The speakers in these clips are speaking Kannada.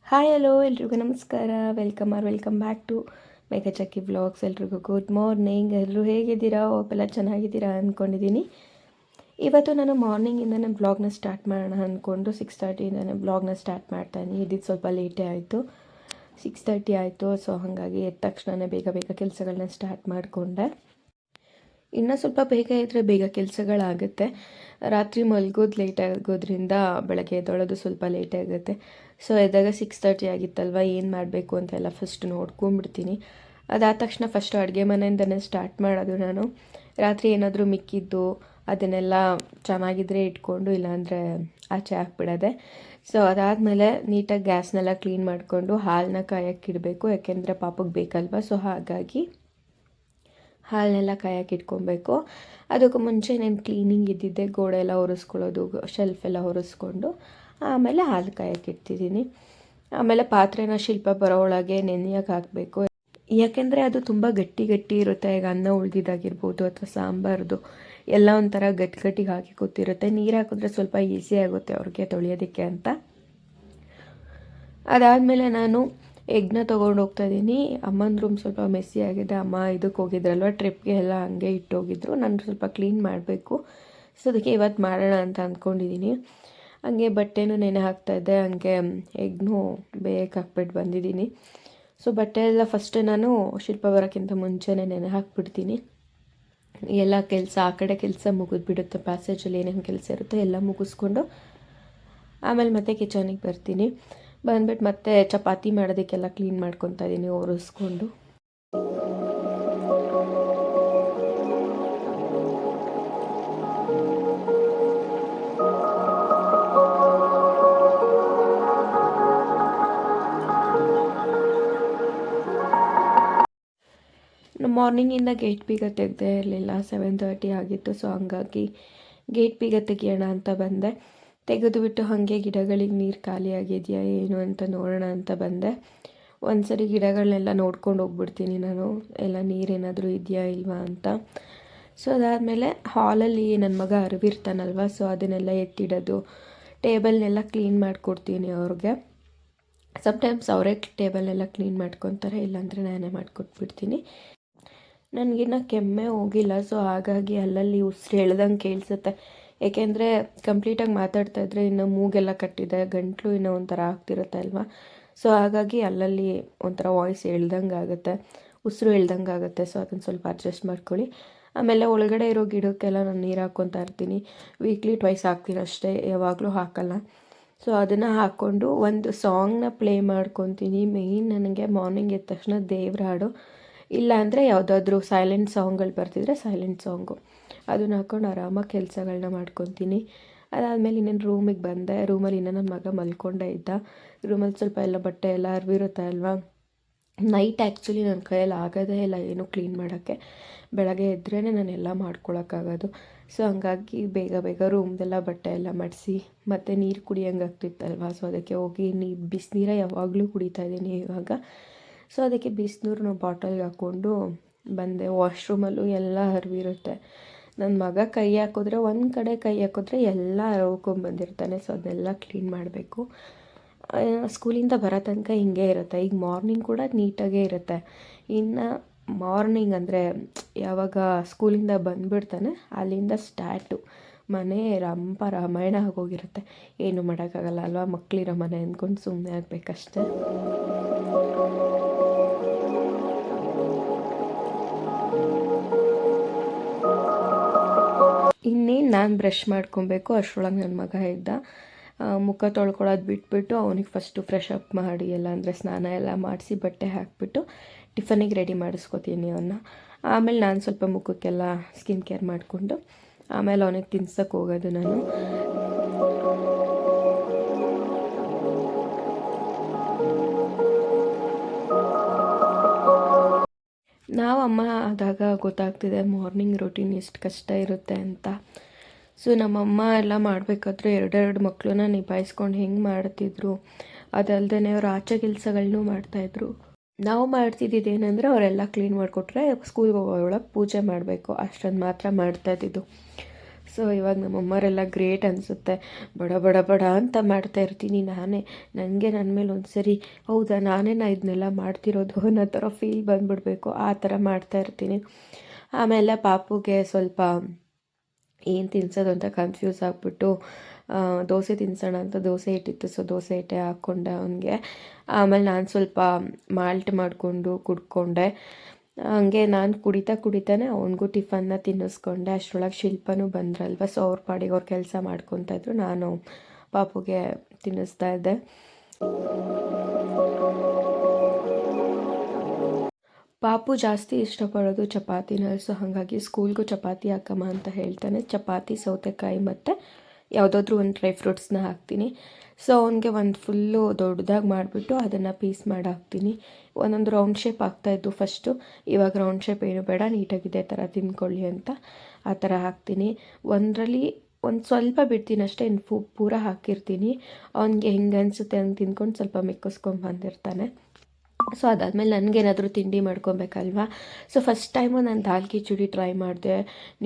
ಹಾಯ್ ಹಲೋ ಎಲ್ರಿಗೂ ನಮಸ್ಕಾರ. Welcome back to Meghachakki vlogs. ಎಲ್ರಿಗೂ ಗುಡ್ ಮಾರ್ನಿಂಗ್. ಎಲ್ಲರೂ ಹೇಗಿದ್ದೀರಾ? ಒಬ್ಬೆಲ್ಲ ಚೆನ್ನಾಗಿದ್ದೀರಾ ಅಂದ್ಕೊಂಡಿದ್ದೀನಿ. ಇವತ್ತು ನಾನು ಮಾರ್ನಿಂಗಿಂದನೇ ವ್ಲಾಗ್ನ ಸ್ಟಾರ್ಟ್ ಮಾಡೋಣ ಅಂದ್ಕೊಂಡು 6:30ಇಂದನೇ ವ್ಲಾಗ್ನ ಸ್ಟಾರ್ಟ್ ಮಾಡ್ತಾಯಿದ್ದೀನಿ. ಇದ್ದಿದ್ದು ಸ್ವಲ್ಪ ಲೇಟೇ ಆಯಿತು, 6:30 ಆಯಿತು. ಸೊ ಹಾಗಾಗಿ ಎದ್ದ ತಕ್ಷಣವೇ ಬೇಗ ಕೆಲಸಗಳನ್ನ ಸ್ಟಾರ್ಟ್ ಮಾಡಿಕೊಂಡೆ. ಇನ್ನೂ ಸ್ವಲ್ಪ ಬೇಗ ಇದ್ದರೆ ಬೇಗ ಕೆಲಸಗಳಾಗುತ್ತೆ. ರಾತ್ರಿ ಮಲಗೋದು ಲೇಟ್ ಆಗೋದ್ರಿಂದ ಬೆಳಗ್ಗೆ ಎದ್ದೊಳೋದು ಸ್ವಲ್ಪ ಲೇಟ್ ಆಗುತ್ತೆ. ಸೊ ಎದ್ದಾಗ 6:30 ಆಗಿತ್ತಲ್ವ, ಏನು ಮಾಡಬೇಕು ಅಂತೆಲ್ಲ ಫಸ್ಟ್ ನೋಡ್ಕೊಂಬಿಡ್ತೀನಿ. ಅದಾದ ತಕ್ಷಣ ಫಸ್ಟು ಅಡುಗೆ ಮನೆಯಿಂದನೇ ಸ್ಟಾರ್ಟ್ ಮಾಡೋದು ನಾನು. ರಾತ್ರಿ ಏನಾದರೂ ಮಿಕ್ಕಿದ್ದು ಅದನ್ನೆಲ್ಲ ಚೆನ್ನಾಗಿದ್ದರೆ ಇಟ್ಕೊಂಡು, ಇಲ್ಲಾಂದರೆ ಆಚೆ ಹಾಕ್ಬಿಡೋದೆ. ಸೊ ಅದಾದಮೇಲೆ ನೀಟಾಗಿ ಗ್ಯಾಸ್ನೆಲ್ಲ ಕ್ಲೀನ್ ಮಾಡಿಕೊಂಡು ಹಾಲನ್ನ ಕಾಯೋಕ್ಕಿಡಬೇಕು, ಯಾಕೆಂದರೆ ಪಾಪಕ್ಕೆ ಬೇಕಲ್ವ. ಸೊ ಹಾಗಾಗಿ ಹಾಲನ್ನೆಲ್ಲ ಕಾಯಕ್ಕೆ ಇಟ್ಕೊಬೇಕು. ಅದಕ್ಕೂ ಮುಂಚೆ ನಾನು ಕ್ಲೀನಿಂಗ್ ಇದ್ದಿದ್ದೆ, ಗೋಡೆ ಎಲ್ಲ ಒರೆಸ್ಕೊಳ್ಳೋದು, ಶೆಲ್ಫ್ ಎಲ್ಲ ಒರೆಸ್ಕೊಂಡು ಆಮೇಲೆ ಹಾಲು ಕಾಯಕ್ಕೆ ಇಡ್ತಿದ್ದೀನಿ. ಆಮೇಲೆ ಪಾತ್ರೆನ ಶಿಲ್ಪ ಬರೋ ಒಳಗೆ ನೆನೆಯೋಕೆ ಹಾಕಬೇಕು, ಯಾಕೆಂದರೆ ಅದು ತುಂಬ ಗಟ್ಟಿ ಇರುತ್ತೆ. ಈಗ ಅನ್ನ ಉಳಿದಿದ್ದಾಗಿರ್ಬೋದು ಅಥವಾ ಸಾಂಬಾರ್ದು ಎಲ್ಲ ಒಂಥರ ಗಟ್ಟಿಗೆ ಹಾಕಿ ಕೂತಿರುತ್ತೆ. ನೀರು ಹಾಕಿದ್ರೆ ಸ್ವಲ್ಪ ಈಸಿ ಆಗುತ್ತೆ ಅವ್ರಿಗೆ ತೊಳೆಯೋದಕ್ಕೆ ಅಂತ. ಅದಾದಮೇಲೆ ನಾನು ಎಗ್ನ ತೊಗೊಂಡು ಹೋಗ್ತಾಯಿದ್ದೀನಿ. ಅಮ್ಮನ ರೂಮ್ ಸ್ವಲ್ಪ ಮೆಸ್ಸಿ ಆಗಿದೆ. ಅಮ್ಮ ಇದಕ್ಕೆ ಹೋಗಿದ್ರಲ್ವ, ಟ್ರಿಪ್ಗೆ ಎಲ್ಲ ಹಂಗೆ ಇಟ್ಟೋಗಿದ್ರು. ನಾನು ಸ್ವಲ್ಪ ಕ್ಲೀನ್ ಮಾಡಬೇಕು. ಸೊ ಅದಕ್ಕೆ ಇವತ್ತು ಮಾಡೋಣ ಅಂತ ಅಂದ್ಕೊಂಡಿದ್ದೀನಿ. ಹಂಗೆ ಬಟ್ಟೆನೂ ನೆನೆ ಹಾಕ್ತಾಯಿದ್ದೆ, ಹಂಗೆ ಎಗ್ನೂ ಬೇಯಕ್ಕೆ ಹಾಕ್ಬಿಟ್ಟು ಬಂದಿದ್ದೀನಿ. ಸೊ ಬಟ್ಟೆ ಎಲ್ಲ ಫಸ್ಟ್ ನಾನು ಶಿಲ್ಪ ಬರೋಕ್ಕಿಂತ ಮುಂಚೆನೇ ನೆನೆ ಹಾಕ್ಬಿಡ್ತೀನಿ. ಎಲ್ಲ ಕೆಲಸ, ಆ ಕಡೆ ಕೆಲಸ ಮುಗಿದ್ಬಿಡುತ್ತೆ. ಪ್ಯಾಸೇಜಲ್ಲಿ ಏನೇನು ಕೆಲಸ ಇರುತ್ತೆ ಎಲ್ಲ ಮುಗಿಸ್ಕೊಂಡು ಆಮೇಲೆ ಮತ್ತೆ ಕಿಚನಿಗೆ ಬರ್ತೀನಿ. ಬಂದ್ಬಿಟ್ಟು ಮತ್ತೆ ಚಪಾತಿ ಮಾಡೋದಕ್ಕೆಲ್ಲ ಕ್ಲೀನ್ ಮಾಡ್ಕೊತಾ ಇದ್ದೀನಿ ಒರೆಸ್ಕೊಂಡು. ಮಾರ್ನಿಂಗಿಂದ ಗೇಟ್ ಬೀಗ ತೆಗೆದೇ ಇರಲಿಲ್ಲ, 7:30 ಆಗಿತ್ತು. ಸೊ ಹಂಗಾಗಿ ಗೇಟ್ ಬೀಗ ತೆಗಿಯೋಣ ಅಂತ ಬಂದೆ. ತೆಗೆದುಬಿಟ್ಟು ಹಾಗೆ ಗಿಡಗಳಿಗೆ ನೀರು ಖಾಲಿ ಆಗಿದೆಯಾ ಏನು ಅಂತ ನೋಡೋಣ ಅಂತ ಬಂದೆ. ಒಂದ್ಸರಿ ಗಿಡಗಳನ್ನೆಲ್ಲ ನೋಡ್ಕೊಂಡು ಹೋಗ್ಬಿಡ್ತೀನಿ ನಾನು, ಎಲ್ಲ ನೀರೇನಾದರೂ ಇದೆಯಾ ಇಲ್ವಾ ಅಂತ. ಸೊ ಅದಾದಮೇಲೆ ಹಾಲಲ್ಲಿ ನನ್ನ ಮಗ ಅರಿವಿರ್ತಾನಲ್ವ, ಸೊ ಅದನ್ನೆಲ್ಲ ಎತ್ತಿಡೋದು, ಟೇಬಲ್ನೆಲ್ಲ ಕ್ಲೀನ್ ಮಾಡಿಕೊಡ್ತೀನಿ ಅವ್ರಿಗೆ. ಸಮ್ಟೈಮ್ಸ್ ಅವರೇ ಟೇಬಲ್ನೆಲ್ಲ ಕ್ಲೀನ್ ಮಾಡ್ಕೊತಾರೆ, ಇಲ್ಲಾಂದರೆ ನಾನೇ ಮಾಡಿಕೊಟ್ಬಿಡ್ತೀನಿ. ನನಗಿನ್ನ ಕೆಮ್ಮೆ ಹೋಗಿಲ್ಲ, ಸೊ ಹಾಗಾಗಿ ಅಲ್ಲಲ್ಲಿ ಉಸಿರು ಎಳ್ದಂಗೆ ಕೇಳಿಸುತ್ತೆ. ಏಕೆಂದರೆ ಕಂಪ್ಲೀಟಾಗಿ ಮಾತಾಡ್ತಾಯಿದ್ರೆ ಇನ್ನು ಮೂಗೆಲ್ಲ ಕಟ್ಟಿದೆ, ಗಂಟಲು ಇನ್ನೂ ಒಂಥರ ಆಗ್ತಿರುತ್ತೆ ಅಲ್ವಾ. ಸೊ ಹಾಗಾಗಿ ಅಲ್ಲಲ್ಲಿ ಒಂಥರ ವಾಯ್ಸ್ ಎಳ್ದಂಗೆ ಆಗುತ್ತೆ, ಉಸಿರು ಎಳ್ದಂಗೆ ಆಗುತ್ತೆ. ಸೊ ಅದನ್ನು ಸ್ವಲ್ಪ ಅಡ್ಜಸ್ಟ್ ಮಾಡ್ಕೊಳ್ಳಿ. ಆಮೇಲೆ ಒಳಗಡೆ ಇರೋ ಗಿಡಕ್ಕೆಲ್ಲ ನಾನು ನೀರು ಹಾಕ್ಕೊತಾ ಇರ್ತೀನಿ. ವೀಕ್ಲಿ 2 ಹಾಕ್ತೀನಿ ಅಷ್ಟೇ, ಯಾವಾಗಲೂ ಹಾಕಲ್ಲ. ಸೊ ಅದನ್ನು ಹಾಕ್ಕೊಂಡು ಒಂದು ಸಾಂಗ್ನ ಪ್ಲೇ ಮಾಡ್ಕೊತೀನಿ. ಮೇಯ್ನ್ ನನಗೆ ಮಾರ್ನಿಂಗ್ ಎದ್ದ ತಕ್ಷಣ ದೇವ್ರ ಹಾಡು, ಇಲ್ಲ ಅಂದರೆ ಯಾವುದಾದ್ರೂ ಸೈಲೆಂಟ್ ಸಾಂಗ್ಗಳು ಬರ್ತಿದ್ರೆ ಸೈಲೆಂಟ್ ಸಾಂಗು, ಅದನ್ನ ಹಾಕ್ಕೊಂಡು ಆರಾಮಾಗಿ ಕೆಲಸಗಳನ್ನ ಮಾಡ್ಕೊತೀನಿ. ಅದಾದಮೇಲೆ ಇನ್ನೇನು ರೂಮಿಗೆ ಬಂದೆ. ರೂಮಲ್ಲಿ ಇನ್ನೂ ನನ್ನ ಮಗ ಮಲ್ಕೊಂಡೇ ಇದ್ದ. ರೂಮಲ್ಲಿ ಸ್ವಲ್ಪ ಎಲ್ಲ ಬಟ್ಟೆ ಎಲ್ಲ ಹರಿವಿರುತ್ತೆ ಅಲ್ವಾ. ನೈಟ್ ಆ್ಯಕ್ಚುಲಿ ನನ್ನ ಕೈಯಲ್ಲಿ ಆಗೋದೇ ಇಲ್ಲ ಏನು ಕ್ಲೀನ್ ಮಾಡೋಕ್ಕೆ. ಬೆಳಗ್ಗೆ ಎದ್ರೇ ನಾನೆಲ್ಲ ಮಾಡ್ಕೊಳಕ್ಕಾಗೋದು. ಸೊ ಹಂಗಾಗಿ ಬೇಗ ರೂಮ್ದೆಲ್ಲ ಬಟ್ಟೆ ಎಲ್ಲ ಮಡಿಸಿ ಮತ್ತು ನೀರು ಕುಡಿಯೋಂಗೆ ಆಗ್ತಿತ್ತಲ್ವ. ಸೊ ಅದಕ್ಕೆ ಹೋಗಿ ಬಿಸಿನೀರೇ ಯಾವಾಗಲೂ ಕುಡಿತಾಯಿದ್ದೀನಿ ಇವಾಗ. ಸೊ ಅದಕ್ಕೆ ಬಿಸಿನೀರನ್ನ ಬಾಟಲ್ಗೆ ಹಾಕ್ಕೊಂಡು ಬಂದೆ. ವಾಶ್ರೂಮಲ್ಲೂ ಎಲ್ಲ ಹರಿವಿರುತ್ತೆ. ನನ್ನ ಮಗ ಕೈ ಹಾಕಿದ್ರೆ, ಒಂದು ಕಡೆ ಕೈ ಹಾಕಿದ್ರೆ ಎಲ್ಲ ಹರ್ಕೊಂಡ್ಬಂದಿರ್ತಾನೆ. ಸೊ ಅದನ್ನೆಲ್ಲ ಕ್ಲೀನ್ ಮಾಡಬೇಕು. ಸ್ಕೂಲಿಂದ ಬರೋ ತನಕ ಹಿಂಗೆ ಇರುತ್ತೆ. ಈಗ ಮಾರ್ನಿಂಗ್ ಕೂಡ ನೀಟಾಗೇ ಇರುತ್ತೆ. ಇನ್ನು ಮಾರ್ನಿಂಗ್ ಅಂದರೆ ಯಾವಾಗ ಸ್ಕೂಲಿಂದ ಬಂದುಬಿಡ್ತಾನೆ ಅಲ್ಲಿಂದ ಸ್ಟಾರ್ಟು ಮನೆ ರಾಮಾಯಣ ಆಗೋಗಿರುತ್ತೆ. ಏನು ಮಾಡೋಕ್ಕಾಗಲ್ಲ ಅಲ್ವಾ, ಮಕ್ಕಳಿರೋ ಮನೆ ಅಂದ್ಕೊಂಡು ಸುಮ್ಮನೆ ಆಗಬೇಕಷ್ಟೆ. ಇನ್ನೇನು ನಾನು ಬ್ರಷ್ ಮಾಡ್ಕೊಬೇಕು, ಅಷ್ಟರೊಳಗೆ ನನ್ನ ಮಗ ಇದ್ದ. ಮುಖ ತೊಳ್ಕೊಳ್ಳೋದು ಬಿಟ್ಬಿಟ್ಟು ಅವನಿಗೆ ಫಸ್ಟು ಫ್ರೆಶ್ ಅಪ್ ಮಾಡಿ, ಎಲ್ಲ ಅಂದರೆ ಸ್ನಾನ ಎಲ್ಲ ಮಾಡಿಸಿ ಬಟ್ಟೆ ಹಾಕಿಬಿಟ್ಟು ಟಿಫನಿಗೆ ರೆಡಿ ಮಾಡಿಸ್ಕೊತೀನಿ ಅವನ್ನ. ಆಮೇಲೆ ನಾನು ಸ್ವಲ್ಪ ಮುಖಕ್ಕೆಲ್ಲ ಸ್ಕಿನ್ ಕೇರ್ ಮಾಡಿಕೊಂಡು ಆಮೇಲೆ ಅವನಿಗೆ ತಿನ್ಸಕ್ಕೆ ಹೋಗೋದು ನಾನು. ನಾವು ಅಮ್ಮ ಆದಾಗ ಗೊತ್ತಾಗ್ತಿದೆ ಮಾರ್ನಿಂಗ್ ರೂಟೀನ್ ಎಷ್ಟು ಕಷ್ಟ ಇರುತ್ತೆ ಅಂತ. ಸೊ ನಮ್ಮಮ್ಮ ಎಲ್ಲ ಮಾಡಬೇಕಾದ್ರೆ 2 ಮಕ್ಕಳನ್ನ ನಿಭಾಯಿಸ್ಕೊಂಡು ಹೆಂಗೆ ಮಾಡ್ತಿದ್ರು. ಅದಲ್ಲದೆ ಅವ್ರು ಆಚೆ ಕೆಲಸಗಳನ್ನೂ ಮಾಡ್ತಾಯಿದ್ರು. ನಾವು ಮಾಡ್ತಿದ್ದಿದ್ದು ಏನಂದರೆ ಅವರೆಲ್ಲ ಕ್ಲೀನ್ ಮಾಡಿಕೊಟ್ರೆ ಸ್ಕೂಲ್ಗೆ ಹೋಗೋ ಒಳಗೆ ಪೂಜೆ ಮಾಡಬೇಕು, ಅಷ್ಟೊಂದು ಮಾತ್ರ ಮಾಡ್ತಾಯಿದ್ದಿದ್ದು. ಸೊ ಇವಾಗ ನಮ್ಮಮ್ಮರೆಲ್ಲ ಗ್ರೇಟ್ ಅನಿಸುತ್ತೆ. ಬಡ ಬಡ ಬಡ ಅಂತ ಮಾಡ್ತಾ ಇರ್ತೀನಿ ನಾನೇ. ನನಗೆ ನನ್ನ ಮೇಲೆ ಒಂದು ಸರಿ ಹೌದಾ ನಾನೇನಾ ಇದನ್ನೆಲ್ಲ ಮಾಡ್ತಿರೋದು ಅನ್ನೋ ಥರ ಫೀಲ್ ಬಂದುಬಿಡ್ಬೇಕು, ಆ ಥರ ಮಾಡ್ತಾ ಇರ್ತೀನಿ. ಆಮೇಲೆ ಪಾಪುಗೆ ಸ್ವಲ್ಪ ಏನು ತಿನ್ಸೋದು ಅಂತ ಕನ್ಫ್ಯೂಸ್ ಆಗಿಬಿಟ್ಟು ದೋಸೆ ತಿನ್ಸೋಣ ಅಂತ ದೋಸೆ ಹಿಟ್ಟಿತ್ತು, ಸೊ ದೋಸೆ ಹಿಟ್ಟೆ ಹಾಕ್ಕೊಂಡೆ ಅವನಿಗೆ. ಆಮೇಲೆ ನಾನು ಸ್ವಲ್ಪ ಮಾಲ್ಟ್ ಮಾಡಿಕೊಂಡು ಕುಡ್ಕೊಂಡೆ. ಹಂಗೆ ನಾನು ಕುಡಿತಾನೆ ಅವನಿಗೂ ಟಿಫನ್ನ ತಿನ್ನಿಸ್ಕೊಂಡೆ. ಅಷ್ಟರೊಳಗೆ ಶಿಲ್ಪನೂ ಬಂದ್ರಲ್ವ, ಸೊ ಅವ್ರ ಪಾಡಿಗೆ ಅವ್ರು ಕೆಲಸ ಮಾಡ್ಕೊತಾಯಿದ್ರು, ನಾನು ಪಾಪುಗೆ ತಿನ್ನಿಸ್ತಾ ಇದ್ದೆ. ಪಾಪು ಜಾಸ್ತಿ ಇಷ್ಟಪಡೋದು ಚಪಾತಿನ, ಸೊ ಹಾಗಾಗಿ ಸ್ಕೂಲ್ಗೂ ಚಪಾತಿ ಹಾಕಮ್ಮ ಅಂತ ಹೇಳ್ತಾನೆ. ಚಪಾತಿ, ಸೌತೆಕಾಯಿ ಮತ್ತು ಯಾವುದಾದ್ರೂ ಒಂದು ಡ್ರೈ ಫ್ರೂಟ್ಸ್ನ ಹಾಕ್ತೀನಿ. ಸೊ ಅವನಿಗೆ ಒಂದು ಫುಲ್ಲು ದೊಡ್ಡದಾಗಿ ಮಾಡಿಬಿಟ್ಟು ಅದನ್ನು ಪೀಸ್ ಮಾಡಿ ಹಾಕ್ತೀನಿ. ಒಂದೊಂದು ರೌಂಡ್ ಶೇಪ್ ಆಗ್ತಾಯಿದ್ದು ಫಸ್ಟು, ಇವಾಗ ರೌಂಡ್ ಶೇಪ್ ಏನು ಬೇಡ, ನೀಟಾಗಿದೆ ಥರ ತಿಂದ್ಕೊಳ್ಳಿ ಅಂತ ಆ ಥರ ಹಾಕ್ತೀನಿ. ಒಂದರಲ್ಲಿ ಒಂದು ಸ್ವಲ್ಪ ಬಿಡ್ತೀನಿ ಅಷ್ಟೇ, ಇನ್ನು ಪೂರ ಹಾಕಿರ್ತೀನಿ. ಅವನಿಗೆ ಹೆಂಗೆ ಅನಿಸುತ್ತೆ ಹಂಗೆ ತಿಂದ್ಕೊಂಡು ಸ್ವಲ್ಪ ಮಿಕ್ಕಿಸ್ಕೊಂಡು ಬಂದಿರ್ತಾನೆ. ಸೊ ಅದಾದಮೇಲೆ ನನಗೇನಾದರೂ ತಿಂಡಿ ಮಾಡ್ಕೊಬೇಕಲ್ವ. ಸೊ ಫಸ್ಟ್ ಟೈಮು ನಾನು ದಾಲ್ ಕಿಚಡಿ ಟ್ರೈ ಮಾಡಿದೆ.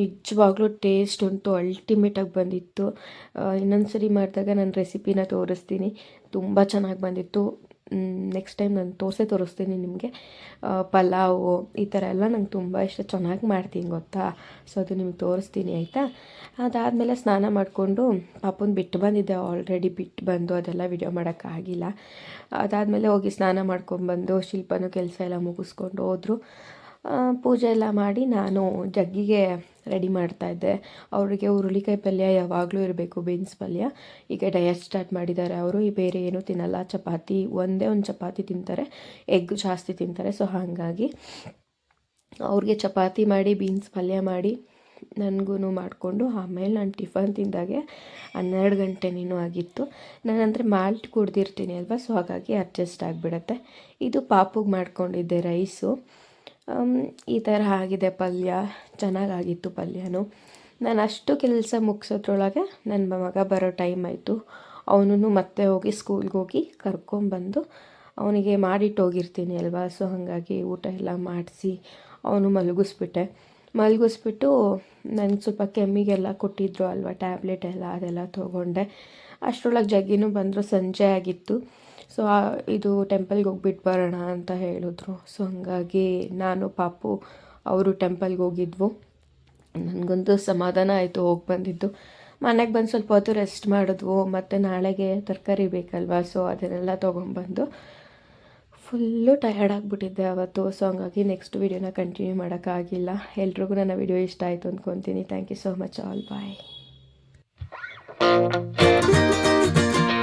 ನಿಜವಾಗ್ಲೂ ಟೇಸ್ಟ್ ಅಂತೂ ಅಲ್ಟಿಮೇಟಾಗಿ ಬಂದಿತ್ತು. ಇನ್ನೊಂದು ಸರಿ ಮಾಡಿದಾಗ ನಾನು ರೆಸಿಪಿನ ತೋರಿಸ್ತೀನಿ, ತುಂಬ ಚೆನ್ನಾಗಿ ಬಂದಿತ್ತು. ನೆಕ್ಸ್ಟ್ ಟೈಮ್ ನಾನು ತೋರಿಸ್ತೀನಿ ನಿಮಗೆ. ಪಲಾವು ಈ ಥರ ಎಲ್ಲ ನಂಗೆ ತುಂಬ ಇಷ್ಟ, ಚೆನ್ನಾಗಿ ಮಾಡ್ತೀನಿ ಗೊತ್ತಾ. ಸೊ ಅದು ನಿಮ್ಗೆ ತೋರಿಸ್ತೀನಿ ಆಯಿತಾ. ಅದಾದಮೇಲೆ ಸ್ನಾನ ಮಾಡಿಕೊಂಡು ಪಾಪುನ ಬಿಟ್ಟು ಬಂದಿದ್ದೆ, ಆಲ್ರೆಡಿ ಬಿಟ್ಟು ಬಂದು ಅದೆಲ್ಲ ವಿಡಿಯೋ ಮಾಡೋಕ್ಕಾಗಿಲ್ಲ. ಅದಾದಮೇಲೆ ಹೋಗಿ ಸ್ನಾನ ಮಾಡ್ಕೊಂಡ್ಬಂದು ಶಿಲ್ಪನೂ ಕೆಲಸ ಎಲ್ಲ ಮುಗಿಸ್ಕೊಂಡು ಹೋದರು. ಪೂಜೆ ಎಲ್ಲ ಮಾಡಿ ನಾನು ಜಗ್ಗಿಗೆ ರೆಡಿ ಮಾಡ್ತಾಯಿದ್ದೆ. ಅವರಿಗೆ ಹುರುಳಿಕಾಯಿ ಪಲ್ಯ ಯಾವಾಗಲೂ ಇರಬೇಕು, ಬೀನ್ಸ್ ಪಲ್ಯ. ಈಗ ಡಯಟ್ ಸ್ಟಾರ್ಟ್ ಮಾಡಿದ್ದಾರೆ ಅವರು, ಬೇರೆ ಏನೂ ತಿನ್ನಲ್ಲ. ಚಪಾತಿ ಒಂದೇ ಒಂದು ಚಪಾತಿ ತಿಂತಾರೆ, ಎಗ್ ಜಾಸ್ತಿ ತಿಂತಾರೆ. ಸೊ ಹಾಗಾಗಿ ಅವ್ರಿಗೆ ಚಪಾತಿ ಮಾಡಿ ಬೀನ್ಸ್ ಪಲ್ಯ ಮಾಡಿ ನನಗೂ ಮಾಡಿಕೊಂಡು ಆಮೇಲೆ ನಾನು ಟಿಫನ್ ತಿಂದಾಗೆ 12 ಗಂಟೆನೇನೂ ಆಗಿತ್ತು. ನಾನಂದರೆ ಮಾಲ್ಟ್ ಕುಡ್ದಿರ್ತೀನಿ ಅಲ್ವಾ, ಸೊ ಹಾಗಾಗಿ ಅಡ್ಜಸ್ಟ್ ಆಗಿಬಿಡತ್ತೆ. ಇದು ಪಾಪುಗೆ ಮಾಡ್ಕೊಂಡಿದ್ದೆ ರೈಸು. ಈ ಥರ ಆಗಿದೆ ಪಲ್ಯ, ಚೆನ್ನಾಗಾಗಿತ್ತು ಪಲ್ಯನೂ. ನಾನು ಅಷ್ಟು ಕೆಲಸ ಮುಗಿಸೋದ್ರೊಳಗೆ ನನ್ನ ಮಗ ಬರೋ ಟೈಮ್ ಆಯಿತು. ಅವನು ಮತ್ತೆ ಹೋಗಿ ಸ್ಕೂಲ್ಗೆ ಹೋಗಿ ಕರ್ಕೊಂಬಂದು ಅವನಿಗೆ ಮಾಡಿಟ್ಟು ಹೋಗಿರ್ತೀನಿ ಅಲ್ವಾ, ಸೊ ಹಾಗಾಗಿ ಊಟ ಎಲ್ಲ ಮಾಡಿಸಿ ಅವನು ಮಲಗಿಸ್ಬಿಟ್ಟು ನನಗೆ ಸ್ವಲ್ಪ ಕೆಮ್ಮಿಗೆಲ್ಲ ಕೊಟ್ಟಿದ್ರು ಅಲ್ವಾ ಟ್ಯಾಬ್ಲೆಟ್ ಎಲ್ಲ, ಅದೆಲ್ಲ ತೊಗೊಂಡೆ. ಅಷ್ಟರೊಳಗೆ ಜಗ್ಗಿನೂ ಬಂದರು, ಸಂಜೆ ಆಗಿತ್ತು. ಸೊ ಇದು ಟೆಂಪಲ್ಗೆ ಹೋಗ್ಬಿಟ್ಟು ಬರೋಣ ಅಂತ ಹೇಳಿದ್ರು. ಸೊ ಹಾಗಾಗಿ ನಾನು ಪಾಪು ಅವರು ಟೆಂಪಲ್ಗೆ ಹೋಗಿದ್ವು. ನನಗಂತೂ ಸಮಾಧಾನ ಆಯಿತು ಹೋಗಿ ಬಂದಿದ್ದು. ಮನೆಗೆ ಬಂದು ಸ್ವಲ್ಪ ಹೊತ್ತು ರೆಸ್ಟ್ ಮಾಡಿದ್ವು, ಮತ್ತು ನಾಳೆಗೆ ತರಕಾರಿ ಬೇಕಲ್ವ, ಸೊ ಅದನ್ನೆಲ್ಲ ತೊಗೊಂಬಂದು ಫುಲ್ಲು ಟಯರ್ಡ್ ಆಗಿಬಿಟ್ಟಿದ್ದೆ ಅವತ್ತು. ಸೊ ಹಂಗಾಗಿ ನೆಕ್ಸ್ಟ್ ವೀಡಿಯೋನ ಕಂಟಿನ್ಯೂ ಮಾಡೋಕ್ಕಾಗಿಲ್ಲ. ಎಲ್ರಿಗೂ ನನ್ನ ವಿಡಿಯೋ ಇಷ್ಟ ಆಯಿತು ಅಂದ್ಕೊತೀನಿ. Thank you so much, all bye.